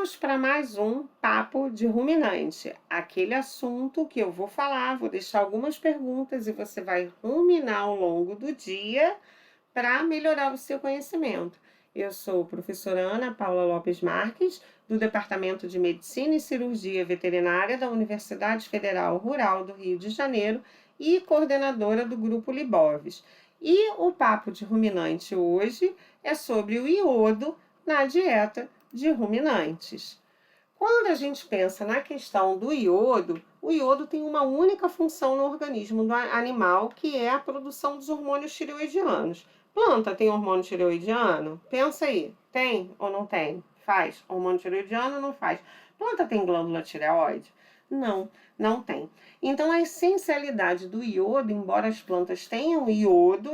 Vamos para mais um papo de ruminante, aquele assunto que eu vou falar, vou deixar algumas perguntas e você vai ruminar ao longo do dia para melhorar o seu conhecimento. Eu sou a professora Ana Paula Lopes Marques, do Departamento de Medicina e Cirurgia Veterinária da Universidade Federal Rural do Rio de Janeiro e coordenadora do Grupo Liboves. E o papo de ruminante hoje é sobre o iodo na dieta de ruminantes. Quando a gente pensa na questão do iodo, o iodo tem uma única função no organismo do animal, que é a produção dos hormônios tireoidianos. Planta tem hormônio tireoidiano? Pensa aí, tem ou não tem? Faz hormônio tireoidiano ou não faz? Planta tem glândula tireoide? Não, não tem. Então, a essencialidade do iodo, embora as plantas tenham iodo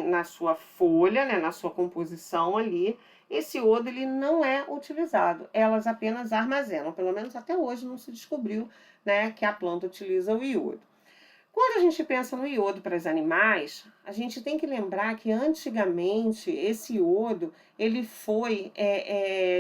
na sua folha, né, na sua composição ali, esse iodo ele não é utilizado, elas apenas armazenam. Pelo menos até hoje não se descobriu, né, que a planta utiliza o iodo. Quando a gente pensa no iodo para os animais, a gente tem que lembrar que antigamente esse iodo ele foi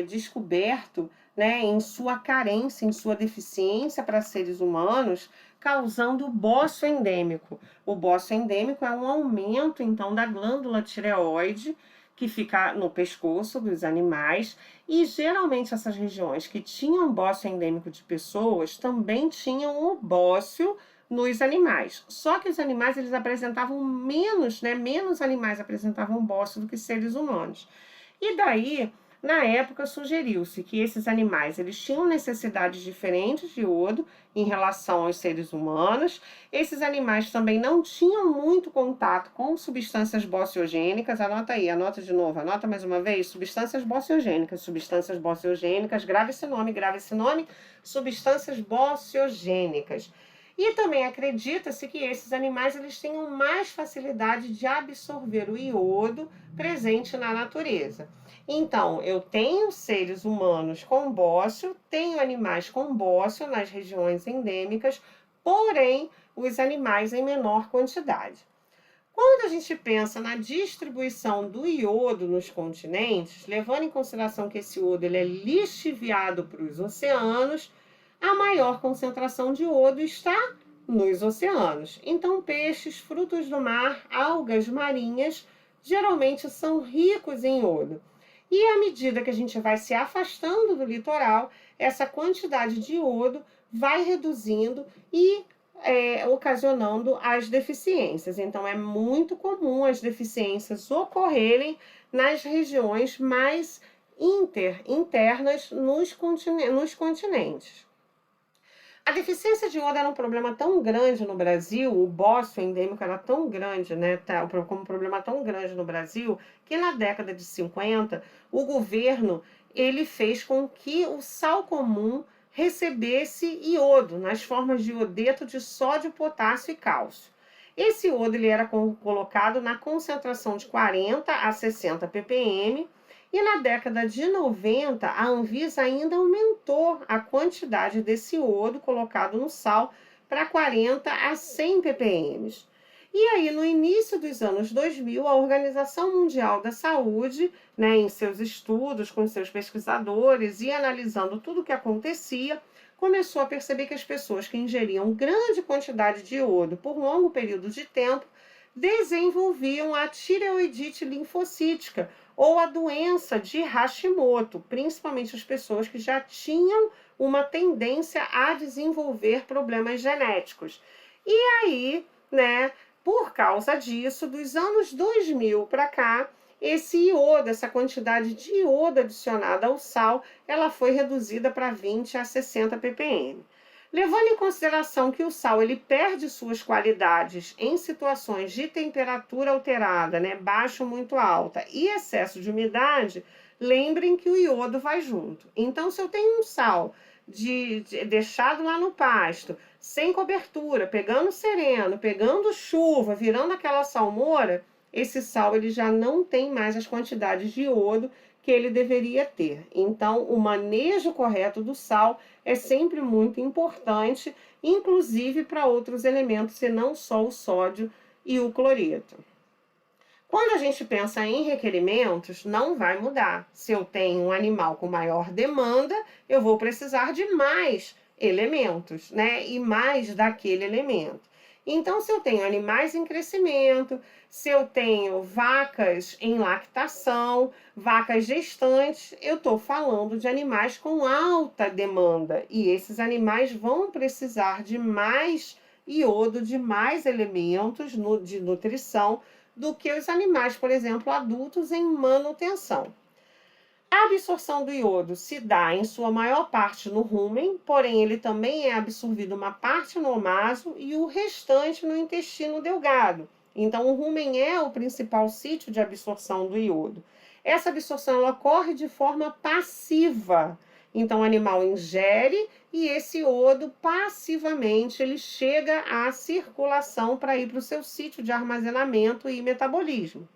descoberto, né, em sua carência, em sua deficiência para seres humanos, causando o bócio endêmico. O bócio endêmico é um aumento, então, da glândula tireoide, que fica no pescoço dos animais, e geralmente essas regiões que tinham bócio endêmico de pessoas também tinham o bócio nos animais. Só que os animais eles apresentavam menos, né? Menos animais apresentavam bócio do que seres humanos. E daí, na época, sugeriu-se que esses animais eles tinham necessidades diferentes de iodo em relação aos seres humanos. Esses animais também não tinham muito contato com substâncias bociogênicas. Anota aí, anota de novo, anota mais uma vez. Substâncias bociogênicas, grave esse nome, substâncias bociogênicas. E também acredita-se que esses animais eles tenham mais facilidade de absorver o iodo presente na natureza. Então, eu tenho seres humanos com bócio, tenho animais com bócio nas regiões endêmicas, porém, os animais em menor quantidade. Quando a gente pensa na distribuição do iodo nos continentes, levando em consideração que esse iodo ele é lixiviado para os oceanos, a maior concentração de iodo está nos oceanos. Então, peixes, frutos do mar, algas marinhas, geralmente são ricos em iodo. E à medida que a gente vai se afastando do litoral, essa quantidade de iodo vai reduzindo e ocasionando as deficiências. Então, é muito comum as deficiências ocorrerem nas regiões mais internas nos continentes. A deficiência de iodo era um problema tão grande no Brasil, o bócio endêmico era tão grande, né, como um problema tão grande no Brasil, que na década de 50, o governo ele fez com que o sal comum recebesse iodo nas formas de iodeto de sódio, potássio e cálcio. Esse iodo ele era colocado na concentração de 40 a 60 ppm, e na década de 90, a Anvisa ainda aumentou a quantidade desse iodo colocado no sal para 40 a 100 ppm. E aí, no início dos anos 2000, a Organização Mundial da Saúde, né, em seus estudos com seus pesquisadores e analisando tudo o que acontecia, começou a perceber que as pessoas que ingeriam grande quantidade de iodo por longo período de tempo desenvolviam a tireoidite linfocítica, ou a doença de Hashimoto, principalmente as pessoas que já tinham uma tendência a desenvolver problemas genéticos. E aí, né, por causa disso, dos anos 2000 para cá, esse iodo, essa quantidade de iodo adicionada ao sal, ela foi reduzida para 20 a 60 ppm. Levando em consideração que o sal ele perde suas qualidades em situações de temperatura alterada, né, baixa ou muito alta, e excesso de umidade, lembrem que o iodo vai junto. Então, se eu tenho um sal deixado lá no pasto, sem cobertura, pegando sereno, pegando chuva, virando aquela salmoura, esse sal ele já não tem mais as quantidades de iodo que ele deveria ter. Então, o manejo correto do sal é sempre muito importante, inclusive para outros elementos, e não só o sódio e o cloreto. Quando a gente pensa em requerimentos, não vai mudar. Se eu tenho um animal com maior demanda, eu vou precisar de mais elementos, né? E mais daquele elemento. Então, se eu tenho animais em crescimento, se eu tenho vacas em lactação, vacas gestantes, eu estou falando de animais com alta demanda. E esses animais vão precisar de mais iodo, de mais elementos de nutrição do que os animais, por exemplo, adultos em manutenção. A absorção do iodo se dá em sua maior parte no rumen, porém ele também é absorvido uma parte no omaso e o restante no intestino delgado. Então o rumen é o principal sítio de absorção do iodo. Essa absorção ela ocorre de forma passiva. Então o animal ingere e esse iodo passivamente ele chega à circulação para ir para o seu sítio de armazenamento e metabolismo.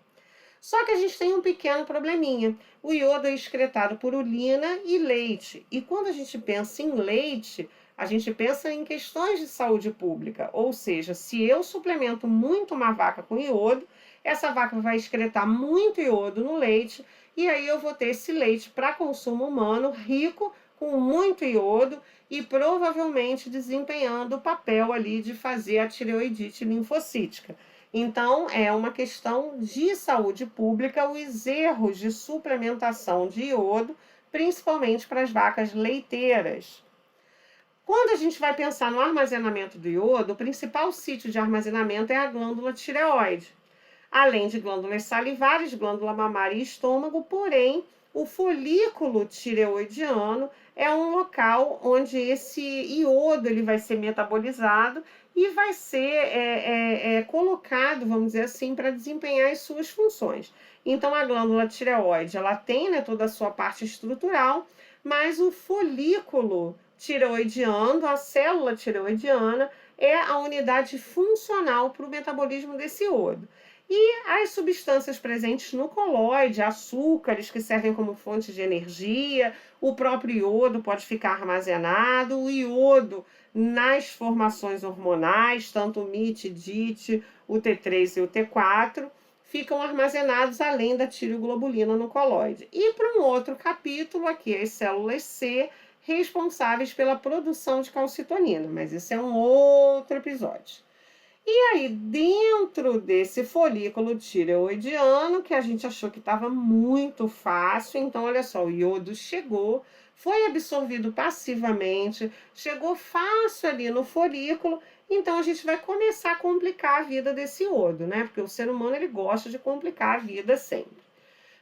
Só que a gente tem um pequeno probleminha. O iodo é excretado por urina e leite. E quando a gente pensa em leite, a gente pensa em questões de saúde pública. Ou seja, se eu suplemento muito uma vaca com iodo, essa vaca vai excretar muito iodo no leite e aí eu vou ter esse leite para consumo humano rico com muito iodo e provavelmente desempenhando o papel ali de fazer a tireoidite linfocítica. Então, é uma questão de saúde pública os erros de suplementação de iodo, principalmente para as vacas leiteiras. Quando a gente vai pensar no armazenamento do iodo, o principal sítio de armazenamento é a glândula tireoide. Além de glândulas salivares, glândula mamária e estômago, porém, o folículo tireoidiano é um local onde esse iodo ele vai ser metabolizado e vai ser colocado, vamos dizer assim, para desempenhar as suas funções. Então, a glândula tireoide, ela tem, né, toda a sua parte estrutural, mas o folículo tireoidiano, a célula tireoidiana, é a unidade funcional para o metabolismo desse iodo. E as substâncias presentes no coloide, açúcares que servem como fonte de energia, o próprio iodo pode ficar armazenado, o iodo nas formações hormonais, tanto o MIT, DIT, o T3 e o T4, ficam armazenados além da tireoglobulina no coloide. E para um outro capítulo aqui, as células C, responsáveis pela produção de calcitonina, mas isso é um outro episódio. E aí, dentro desse folículo tireoidiano, que a gente achou que estava muito fácil, então olha só, o iodo chegou, foi absorvido passivamente, chegou fácil ali no folículo, então a gente vai começar a complicar a vida desse iodo, né? Porque o ser humano ele gosta de complicar a vida sempre.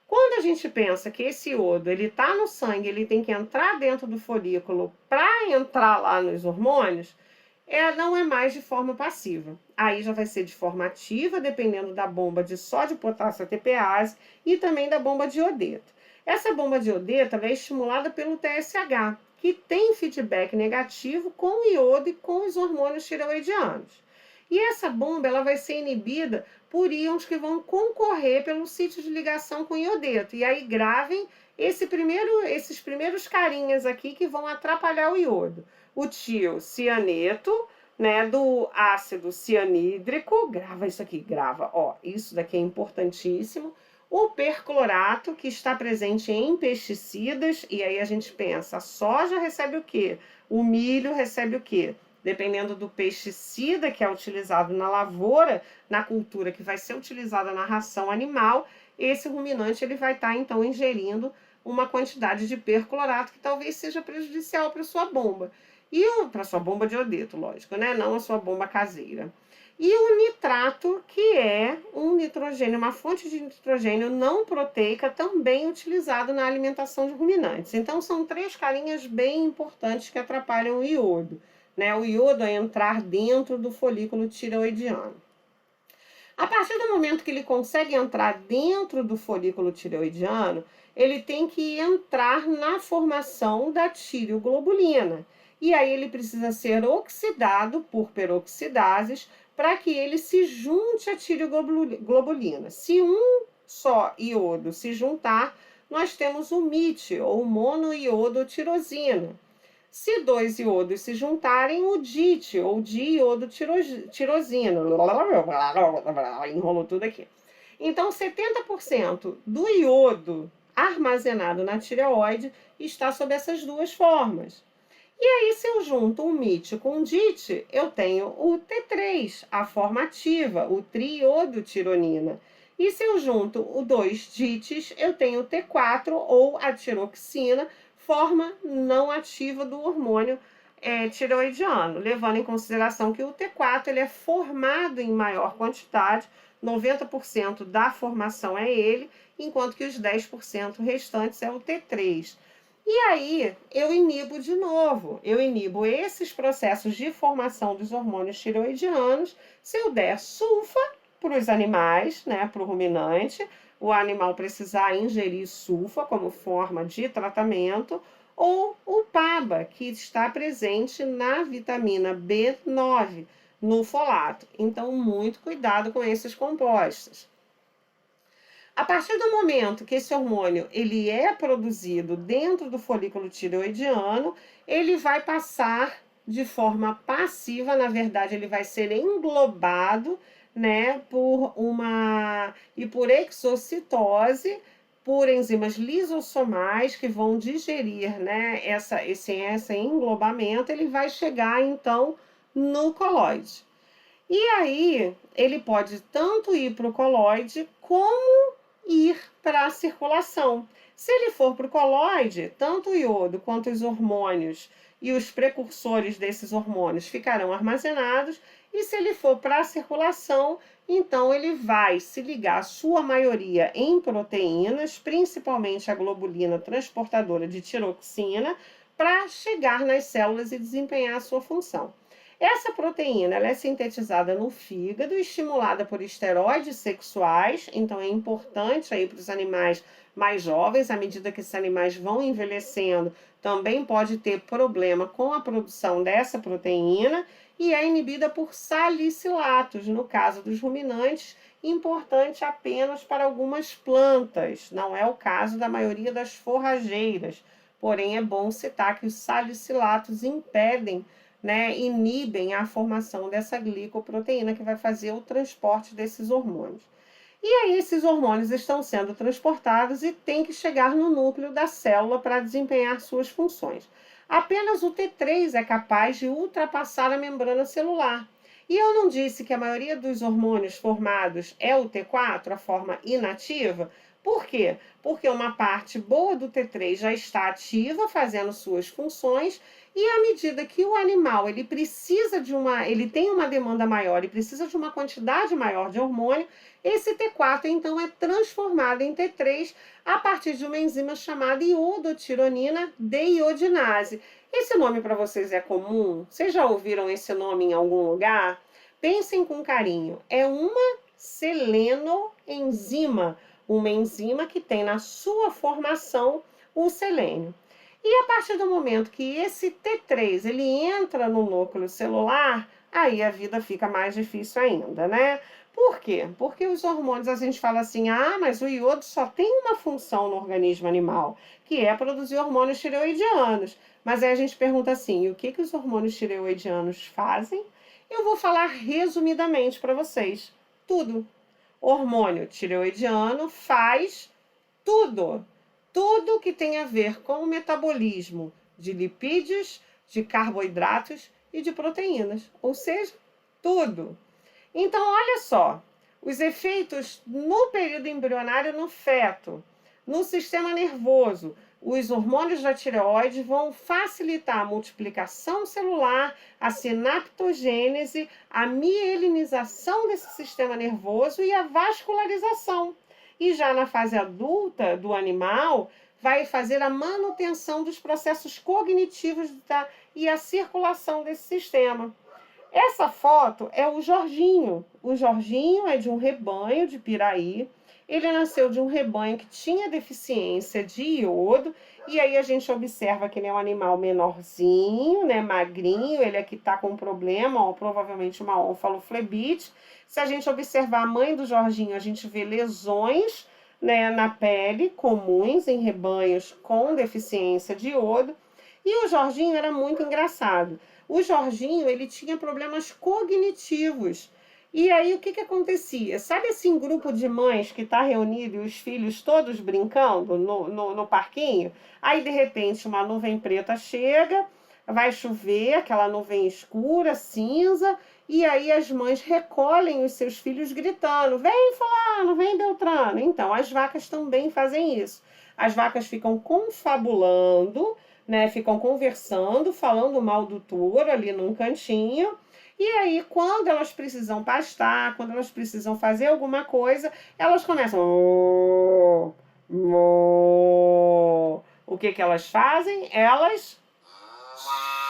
Quando a gente pensa que esse iodo ele está no sangue, ele tem que entrar dentro do folículo para entrar lá nos hormônios, não é mais de forma passiva. Aí já vai ser de forma ativa, dependendo da bomba de sódio, potássio, ATPase e também da bomba de iodeto. Essa bomba de iodeto é estimulada pelo TSH, que tem feedback negativo com o iodo e com os hormônios tireoidianos. E essa bomba ela vai ser inibida por íons que vão concorrer pelo sítio de ligação com o iodeto. E aí gravem esses primeiros carinhas aqui que vão atrapalhar o iodo. O tiocianeto, né, do ácido cianídrico, grava isso aqui, grava, ó, isso daqui é importantíssimo. O perclorato, que está presente em pesticidas, e aí a gente pensa, a soja recebe o quê? O milho recebe o quê? Dependendo do pesticida que é utilizado na lavoura, na cultura que vai ser utilizada na ração animal, esse ruminante ele vai estar, então, ingerindo uma quantidade de perclorato que talvez seja prejudicial para sua bomba. E para sua bomba de iodeto, lógico, né? Não a sua bomba caseira. E o nitrato, que é um nitrogênio, uma fonte de nitrogênio não proteica, também utilizado na alimentação de ruminantes. Então, são 3 carinhas bem importantes que atrapalham o iodo, né? O iodo é entrar dentro do folículo tireoidiano. A partir do momento que ele consegue entrar dentro do folículo tireoidiano, ele tem que entrar na formação da tireoglobulina. E aí ele precisa ser oxidado por peroxidases para que ele se junte à tireoglobulina. Se um só iodo se juntar, nós temos o MIT, ou monoiodotirosina. Se 2 iodos se juntarem, o DIT, ou diiodotirosina. Enrolou tudo aqui. Então, 70% do iodo armazenado na tireoide está sob essas duas formas. E aí, se eu junto um MIT com um DIT, eu tenho o T3, a forma ativa, o triiodotironina. E se eu junto o dois DITs, eu tenho o T4 ou a tiroxina, forma não ativa do hormônio tireoidiano, levando em consideração que o T4 ele é formado em maior quantidade, 90% da formação é ele, enquanto que os 10% restantes é o T3. E aí, eu inibo de novo, eu inibo esses processos de formação dos hormônios tireoidianos se eu der sulfa para os animais, né, para o ruminante, o animal precisar ingerir sulfa como forma de tratamento, ou o PABA, que está presente na vitamina B9, no folato. Então, muito cuidado com esses compostos. A partir do momento que esse hormônio ele é produzido dentro do folículo tireoidiano, ele vai passar de forma passiva, na verdade ele vai ser englobado, né, por exocitose, por enzimas lisossomais que vão digerir, né, esse englobamento, ele vai chegar então no coloide. E aí ele pode tanto ir para o coloide como ir para a circulação. Se ele for para o coloide, tanto o iodo quanto os hormônios e os precursores desses hormônios ficarão armazenados, e se ele for para a circulação, então ele vai se ligar, sua maioria, em proteínas, principalmente a globulina transportadora de tiroxina, para chegar nas células e desempenhar a sua função. Essa proteína ela é sintetizada no fígado, estimulada por esteroides sexuais, então é importante aí para os animais mais jovens, à medida que esses animais vão envelhecendo, também pode ter problema com a produção dessa proteína, e é inibida por salicilatos, no caso dos ruminantes, importante apenas para algumas plantas, não é o caso da maioria das forrageiras, porém é bom citar que os salicilatos impedem, né, inibem a formação dessa glicoproteína que vai fazer o transporte desses hormônios. E aí esses hormônios estão sendo transportados e têm que chegar no núcleo da célula para desempenhar suas funções. Apenas o T3 é capaz de ultrapassar a membrana celular. E eu não disse que a maioria dos hormônios formados é o T4, a forma inativa? Por quê? Porque uma parte boa do T3 já está ativa, fazendo suas funções, e à medida que o animal ele tem uma demanda maior e precisa de uma quantidade maior de hormônio, esse T4 então é transformado em T3 a partir de uma enzima chamada iodotironina deiodinase. Esse nome para vocês é comum? Vocês já ouviram esse nome em algum lugar? Pensem com carinho. É uma selenoenzima, uma enzima que tem na sua formação o selênio. E a partir do momento que esse T3 ele entra no núcleo celular, aí a vida fica mais difícil ainda, né? Por quê? Porque os hormônios, a gente fala assim, mas o iodo só tem uma função no organismo animal, que é produzir hormônios tireoidianos. Mas aí a gente pergunta assim, o que os hormônios tireoidianos fazem? Eu vou falar resumidamente para vocês. Tudo. Hormônio tireoidiano faz tudo. Tudo que tem a ver com o metabolismo de lipídios, de carboidratos e de proteínas, ou seja, tudo. Então, olha só, os efeitos no período embrionário no feto, no sistema nervoso, os hormônios da tireoide vão facilitar a multiplicação celular, a sinaptogênese, a mielinização desse sistema nervoso e a vascularização. E já na fase adulta do animal, vai fazer a manutenção dos processos cognitivos e a circulação desse sistema. Essa foto é o Jorginho. O Jorginho é de um rebanho de Piraí. Ele nasceu de um rebanho que tinha deficiência de iodo. E aí a gente observa que ele é um animal menorzinho, né, magrinho. Ele aqui está com um problema, provavelmente uma onfaloflebite. Se a gente observar a mãe do Jorginho, a gente vê lesões, né, na pele comuns em rebanhos com deficiência de iodo. E o Jorginho era muito engraçado. O Jorginho ele tinha problemas cognitivos. E aí, o que que acontecia? Sabe assim, grupo de mães que está reunido e os filhos todos brincando no parquinho? Aí, de repente, uma nuvem preta chega, vai chover, aquela nuvem escura, cinza, e aí as mães recolhem os seus filhos gritando: vem fulano, vem Beltrano. Então, as vacas também fazem isso. As vacas ficam confabulando, né? Ficam conversando, falando mal do touro ali num cantinho. E aí, quando elas precisam pastar, quando elas precisam fazer alguma coisa, elas começam. O que que elas fazem? Elas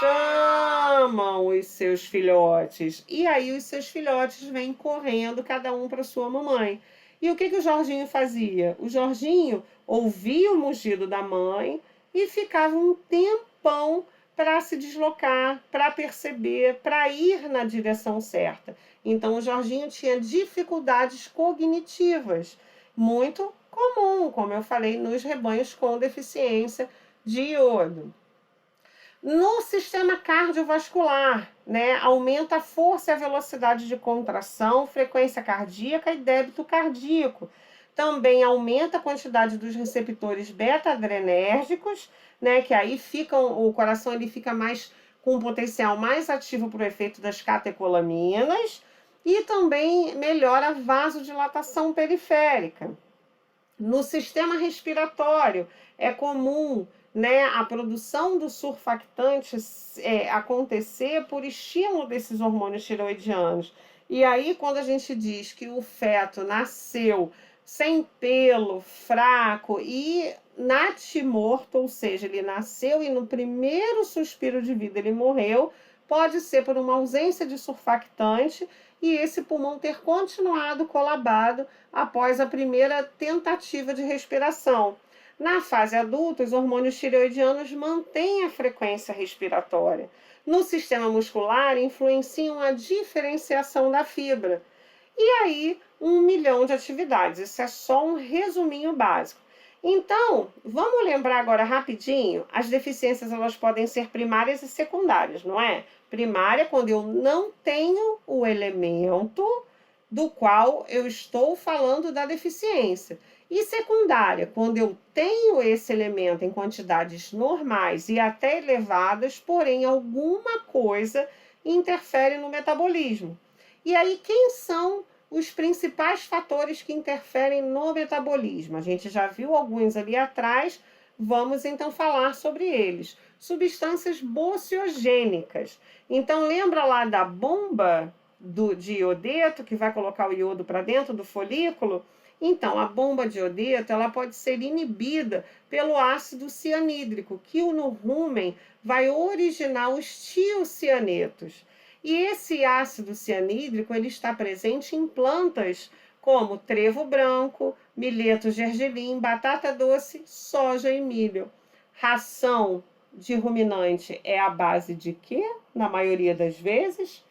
chamam os seus filhotes. E aí os seus filhotes vêm correndo, cada um para sua mamãe. E o que que o Jorginho fazia? O Jorginho ouvia o mugido da mãe e ficava um tempão para se deslocar, para perceber, para ir na direção certa. Então, o Jorginho tinha dificuldades cognitivas, muito comum, como eu falei, nos rebanhos com deficiência de iodo. No sistema cardiovascular, né, aumenta a força e a velocidade de contração, frequência cardíaca e débito cardíaco. Também aumenta a quantidade dos receptores beta-adrenérgicos, né, que aí ficam, o coração ele fica mais com um potencial mais ativo para o efeito das catecolaminas e também melhora a vasodilatação periférica. No sistema respiratório, é comum, né, a produção do surfactante acontecer por estímulo desses hormônios tiroidianos. E aí, quando a gente diz que o feto nasceu sem pelo, fraco e natimorto, ou seja, ele nasceu e no primeiro suspiro de vida ele morreu, pode ser por uma ausência de surfactante e esse pulmão ter continuado colabado após a primeira tentativa de respiração. Na fase adulta, os hormônios tireoidianos mantêm a frequência respiratória. No sistema muscular, influenciam a diferenciação da fibra. E aí, 1 milhão de atividades. Isso é só um resuminho básico. Então, vamos lembrar agora rapidinho, as deficiências elas podem ser primárias e secundárias, não é? Primária, quando eu não tenho o elemento do qual eu estou falando da deficiência. E secundária, quando eu tenho esse elemento em quantidades normais e até elevadas, porém alguma coisa interfere no metabolismo. E aí, quem são os principais fatores que interferem no metabolismo? A gente já viu alguns ali atrás, vamos então falar sobre eles. Substâncias bociogênicas. Então, lembra lá da bomba de iodeto, que vai colocar o iodo para dentro do folículo? Então, a bomba de iodeto ela pode ser inibida pelo ácido cianídrico, que no rumen vai originar os tiocianetos. E esse ácido cianídrico ele está presente em plantas como trevo branco, milheto gergelim, batata doce, soja e milho. Ração de ruminante é a base de quê? Na maioria das vezes.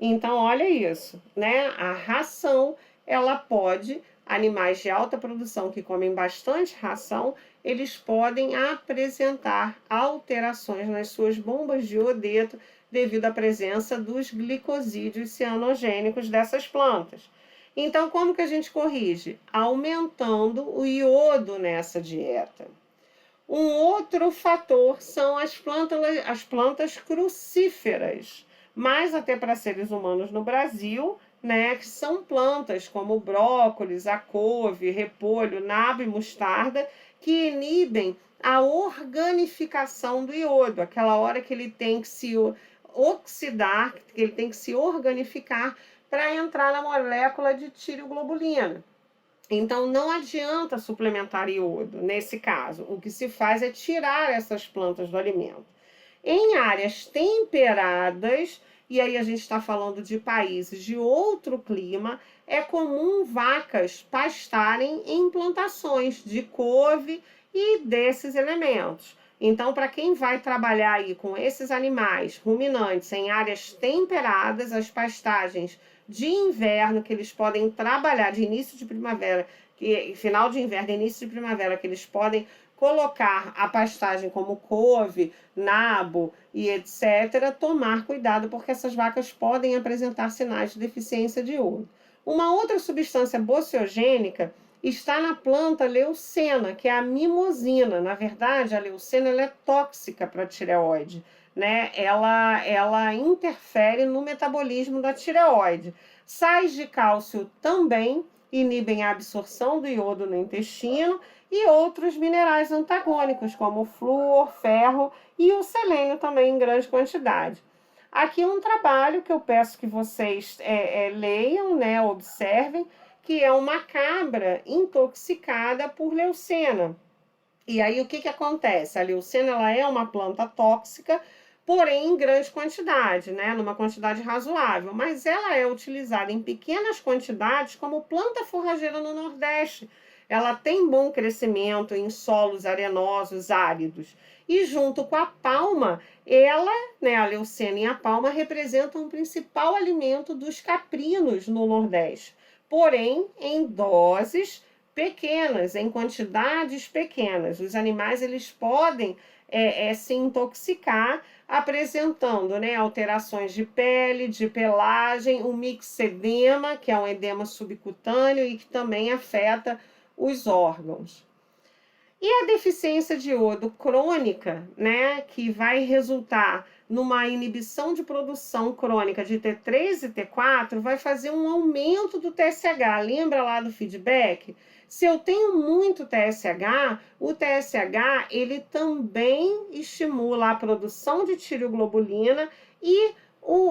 Então, olha isso, né? A ração, ela pode, animais de alta produção que comem bastante ração, eles podem apresentar alterações nas suas bombas de iodeto devido à presença dos glicosídeos cianogênicos dessas plantas. Então, como que a gente corrige? Aumentando o iodo nessa dieta. Um outro fator são as plantas crucíferas, mais até para seres humanos no Brasil, né, que são plantas como brócolis, a couve, repolho, nabo e mostarda, que inibem a organificação do iodo, aquela hora que ele tem que se oxidar, que ele tem que se organificar para entrar na molécula de tireoglobulina. Então, não adianta suplementar iodo nesse caso. O que se faz é tirar essas plantas do alimento. Em áreas temperadas, e aí a gente está falando de países de outro clima, é comum vacas pastarem em plantações de couve e desses elementos. Então, para quem vai trabalhar aí com esses animais ruminantes em áreas temperadas, as pastagens de inverno que eles podem trabalhar de início de primavera final de inverno, início de primavera, que eles podem colocar a pastagem como couve, nabo e etc., tomar cuidado, porque essas vacas podem apresentar sinais de deficiência de iodo. Uma outra substância bociogênica está na planta leucena, que é a mimosina. Na verdade, a leucena ela é tóxica para a tireoide, né? Ela interfere no metabolismo da tireoide. Sais de cálcio também inibem a absorção do iodo no intestino e outros minerais antagônicos, como o flúor, ferro e o selênio também em grande quantidade. Aqui um trabalho que eu peço que vocês leiam, né, observem, que é uma cabra intoxicada por leucena. E aí o que acontece? A leucena ela é uma planta tóxica, porém em grande quantidade, né? Numa quantidade razoável, mas ela é utilizada em pequenas quantidades como planta forrageira no Nordeste. Ela tem bom crescimento em solos arenosos, áridos. E junto com a palma, ela, né, a leucena e a palma representam o principal alimento dos caprinos no Nordeste, porém em doses pequenas, em quantidades pequenas. Os animais eles podem se intoxicar, apresentando, né, alterações de pele, de pelagem, o mixedema, que é um edema subcutâneo e que também afeta os órgãos. E a deficiência de iodo crônica, né, que vai resultar numa inibição de produção crônica de T3 e T4, vai fazer um aumento do TSH. Lembra lá do feedback? Se eu tenho muito TSH, o TSH ele também estimula a produção de tireoglobulina e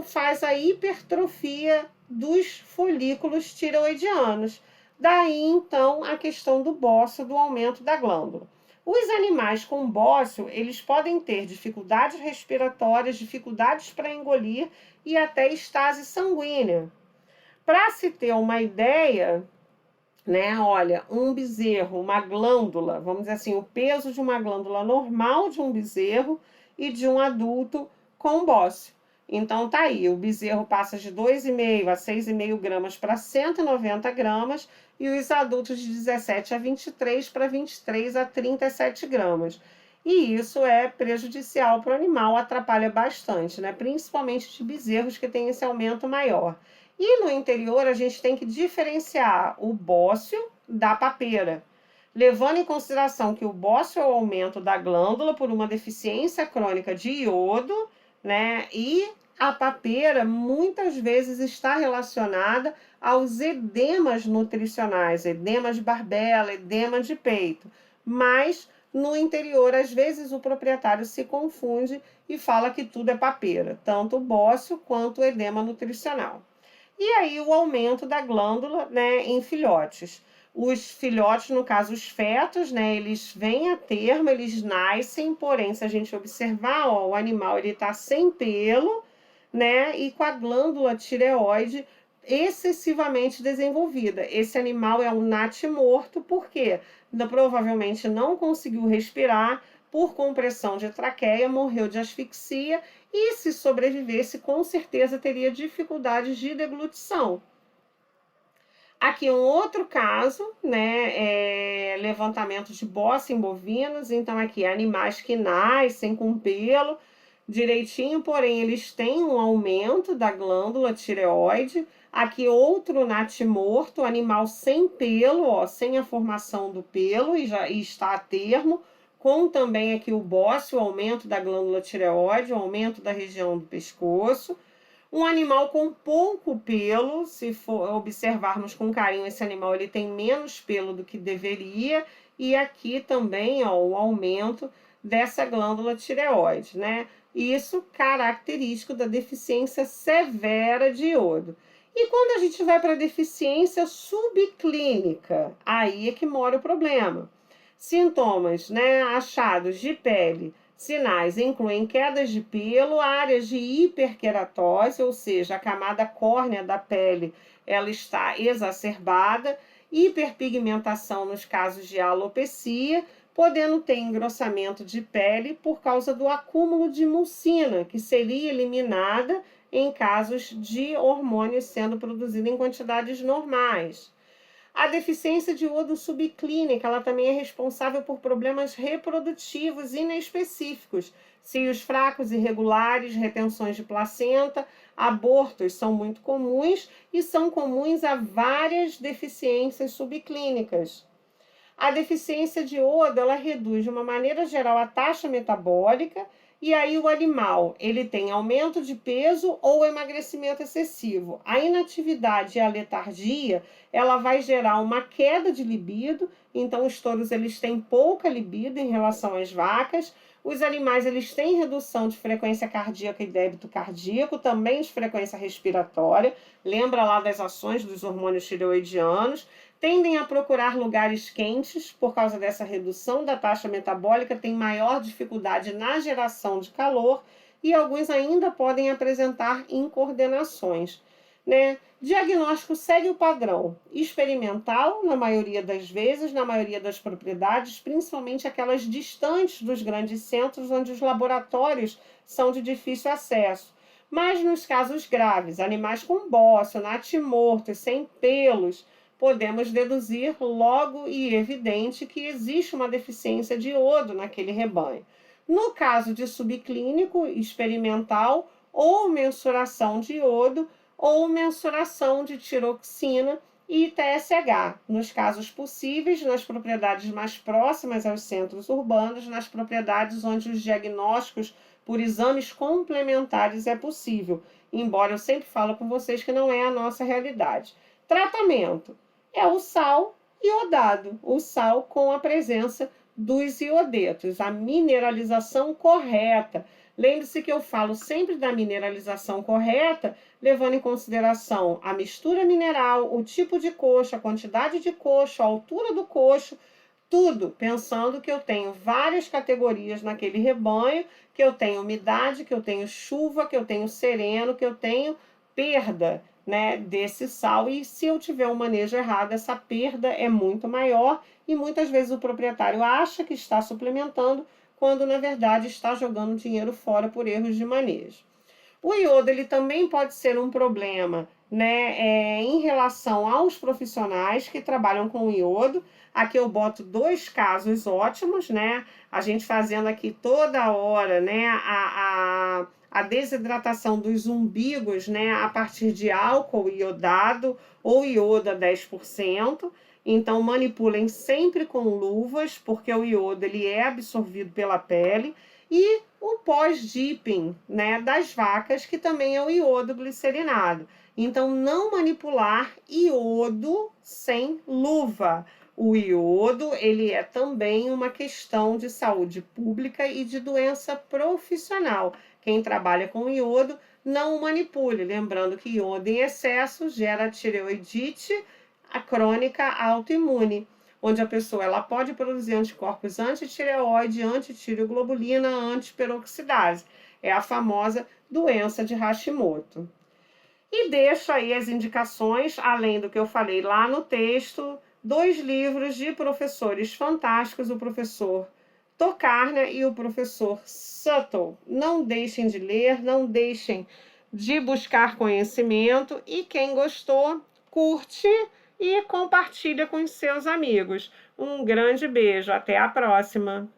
faz a hipertrofia dos folículos tireoidianos. Daí, então, a questão do bócio, do aumento da glândula. Os animais com bócio, eles podem ter dificuldades respiratórias, dificuldades para engolir e até estase sanguínea. Para se ter uma ideia, né, olha, um bezerro, uma glândula, vamos dizer assim, o peso de uma glândula normal de um bezerro e de um adulto com bócio. Então tá aí, o bezerro passa de 2,5 a 6,5 gramas para 190 gramas e os adultos de 17 a 23 para 23 a 37 gramas. E isso é prejudicial para o animal, atrapalha bastante, né? Principalmente de bezerros que têm esse aumento maior. E no interior a gente tem que diferenciar o bócio da papeira, levando em consideração que o bócio é o aumento da glândula por uma deficiência crônica de iodo, né? E a papeira muitas vezes está relacionada aos edemas nutricionais, edema de barbela, edema de peito. Mas no interior, às vezes, o proprietário se confunde e fala que tudo é papeira, tanto o bócio quanto o edema nutricional. E aí o aumento da glândula, né, em filhotes. Os filhotes, no caso os fetos, né, eles vêm a termo, eles nascem, porém, se a gente observar, ó, o animal ele está sem pelo, né, e com a glândula tireoide excessivamente desenvolvida. Esse animal é um natimorto, porque provavelmente não conseguiu respirar, por compressão de traqueia, morreu de asfixia e, se sobrevivesse, com certeza teria dificuldades de deglutição. Aqui um outro caso, né, levantamento de bossa em bovinos. Então aqui animais que nascem com pelo direitinho, porém eles têm um aumento da glândula tireoide. Aqui outro natimorto, animal sem pelo, ó, sem a formação do pelo e está a termo, com também aqui o bócio, o aumento da glândula tireoide, o aumento da região do pescoço. Um animal com pouco pelo, se for observarmos com carinho, esse animal ele tem menos pelo do que deveria. E aqui também, ó, o aumento dessa glândula tireoide, né? Isso característico da deficiência severa de iodo. E quando a gente vai para a deficiência subclínica, aí é que mora o problema. Sintomas, né, achados de pele, sinais incluem quedas de pelo, áreas de hiperqueratose, ou seja, a camada córnea da pele ela está exacerbada, hiperpigmentação nos casos de alopecia, podendo ter engrossamento de pele por causa do acúmulo de mucina, que seria eliminada em casos de hormônios sendo produzido em quantidades normais. A deficiência de iodo subclínica, ela também é responsável por problemas reprodutivos inespecíficos, seios fracos e irregulares, retenções de placenta, abortos são muito comuns e são comuns a várias deficiências subclínicas. A deficiência de iodo, ela reduz de uma maneira geral a taxa metabólica e aí o animal, ele tem aumento de peso ou emagrecimento excessivo. A inatividade e a letargia, ela vai gerar uma queda de libido, então os touros eles têm pouca libido em relação às vacas. Os animais eles têm redução de frequência cardíaca e débito cardíaco, também de frequência respiratória. Lembra lá das ações dos hormônios tireoidianos. Tendem a procurar lugares quentes por causa dessa redução da taxa metabólica, tem maior dificuldade na geração de calor e alguns ainda podem apresentar incoordenações, né? Diagnóstico segue o padrão experimental, na maioria das vezes, na maioria das propriedades, principalmente aquelas distantes dos grandes centros, onde os laboratórios são de difícil acesso. Mas nos casos graves, animais com bócio, natimortos, sem pelos, podemos deduzir logo e evidente que existe uma deficiência de iodo naquele rebanho. No caso de subclínico, experimental, ou mensuração de iodo, ou mensuração de tiroxina e TSH, nos casos possíveis, nas propriedades mais próximas aos centros urbanos, nas propriedades onde os diagnósticos por exames complementares é possível, embora eu sempre falo com vocês que não é a nossa realidade. Tratamento é o sal iodado, o sal com a presença dos iodetos, a mineralização correta. Lembre-se que eu falo sempre da mineralização correta, levando em consideração a mistura mineral, o tipo de coxo, a quantidade de coxo, a altura do coxo, tudo pensando que eu tenho várias categorias naquele rebanho, que eu tenho umidade, que eu tenho chuva, que eu tenho sereno, que eu tenho perda, né, desse sal, e se eu tiver um manejo errado, essa perda é muito maior e muitas vezes o proprietário acha que está suplementando, quando na verdade está jogando dinheiro fora por erros de manejo. O iodo ele também pode ser um problema, né, em relação aos profissionais que trabalham com iodo. Aqui eu boto dois casos ótimos, né? A gente fazendo aqui toda hora, né, a desidratação dos umbigos, né, a partir de álcool iodado ou iodo a 10%. Então manipulem sempre com luvas, porque o iodo ele é absorvido pela pele. E o pós-dipping, né, das vacas, que também é o iodo glicerinado. Então, não manipular iodo sem luva. O iodo, ele é também uma questão de saúde pública e de doença profissional. Quem trabalha com iodo, não o manipule. Lembrando que iodo em excesso gera tireoidite, a crônica autoimune, onde a pessoa ela pode produzir anticorpos antitireoide, antitireoglobulina, antiperoxidase. É a famosa doença de Hashimoto. E deixo aí as indicações, além do que eu falei lá no texto, dois livros de professores fantásticos, o professor Tokarna e o professor Suttle. Não deixem de ler, não deixem de buscar conhecimento e quem gostou, curte e compartilha com os seus amigos. Um grande beijo, até a próxima!